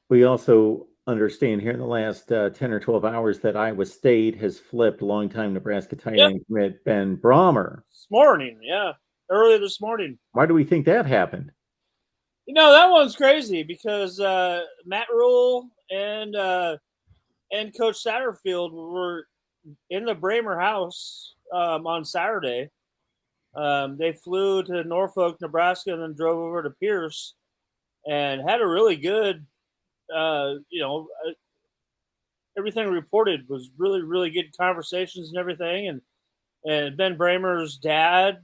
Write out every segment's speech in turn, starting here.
We also understand here in the last 10 or 12 hours that Iowa State has flipped longtime Nebraska tight Yep, end commit Ben Brahmer. this morning, yeah, earlier this morning. Why do we think that happened? That one's crazy because Matt Rule and Coach Satterfield were in the Brahmer house on Saturday. They flew to Norfolk, Nebraska, and then drove over to Peirce and had a really good, everything reported was really, really good conversations and everything. And Ben Brahmer's dad,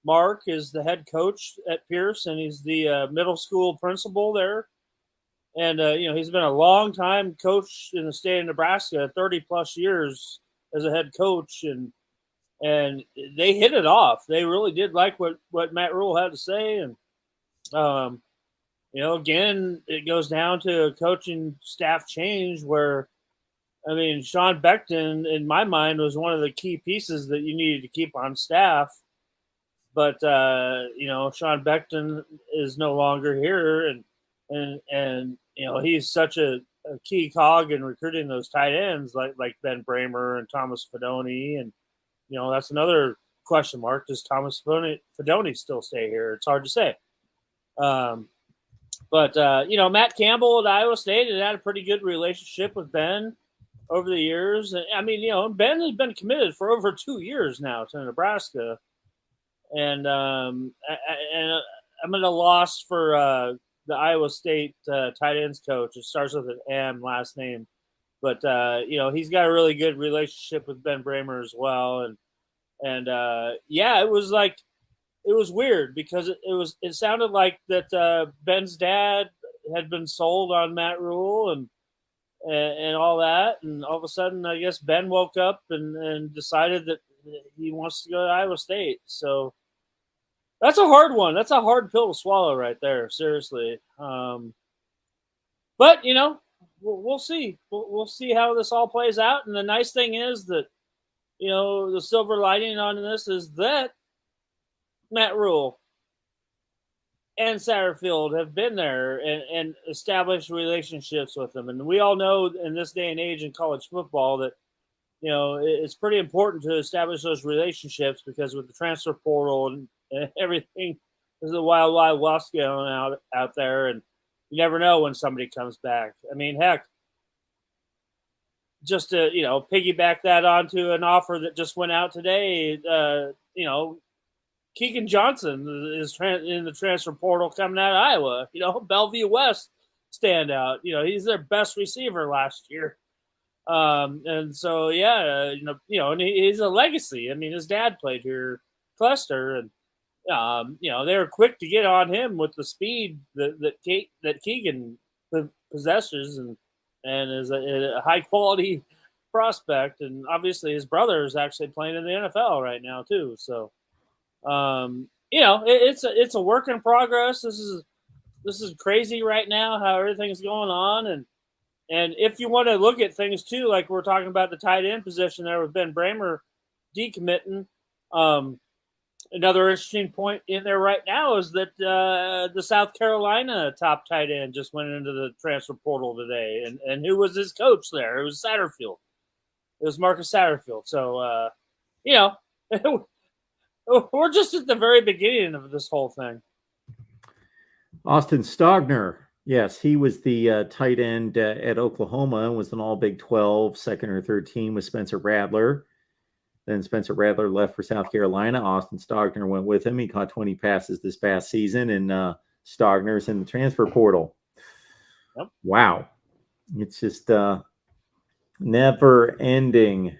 Mark, is the head coach at Peirce, and he's the middle school principal there. And he's been a long time coach in the state of Nebraska, 30+ years as a head coach, and they hit it off. They really did like what Matt Rule had to say, and again, it goes down to a coaching staff change where, I mean, Sean Beckton, in my mind, was one of the key pieces that you needed to keep on staff. But Sean Beckton is no longer here, and he's such a key cog in recruiting those tight ends like Ben Brahmer and Thomas Fedoni, and that's another question mark. Does Thomas Fedoni still stay here? It's hard to say. But Matt Campbell at Iowa State had a pretty good relationship with Ben over the years. I mean, Ben has been committed for over 2 years now to Nebraska. And I'm at a loss for the Iowa State tight ends coach. It starts with an M last name. But, he's got a really good relationship with Ben Brahmer as well. And it was weird because it sounded like that Ben's dad had been sold on Matt Rule and all that. And all of a sudden, I guess Ben woke up and decided that he wants to go to Iowa State. So that's a hard one. That's a hard pill to swallow right there. Seriously. But, we'll see. We'll see how this all plays out. And the nice thing is that, the silver lining on this is that Matt Rule and Satterfield have been there and established relationships with them. And we all know in this day and age in college football that, it's pretty important to establish those relationships because with the transfer portal and everything, there's a wild, wild west going out there. And you never know when somebody comes back. I mean, heck, just to, piggyback that onto an offer that just went out today, Keegan Johnson is in the transfer portal coming out of Iowa. Bellevue West standout. He's their best receiver last year. And so, and he's a legacy. I mean, his dad played here, Cluster, and they were quick to get on him with the speed that Keegan possesses and is a high quality prospect. And obviously, his brother is actually playing in the NFL right now too. So. It's a work in progress. This is crazy right now how everything's going on, and if you want to look at things too, like we're talking about the tight end position there with Ben Brahmer decommitting. Another interesting point in there right now is that the South Carolina top tight end just went into the transfer portal today, and who was his coach there? It was Satterfield. It was Marcus Satterfield. So we're just at the very beginning of this whole thing. Austin Stogner. Yes, he was the tight end at Oklahoma and was an all Big 12, second or third team with Spencer Rattler. Then Spencer Rattler left for South Carolina. Austin Stogner went with him. He caught 20 passes this past season, and Stogner's in the transfer portal. Yep. Wow. It's just never-ending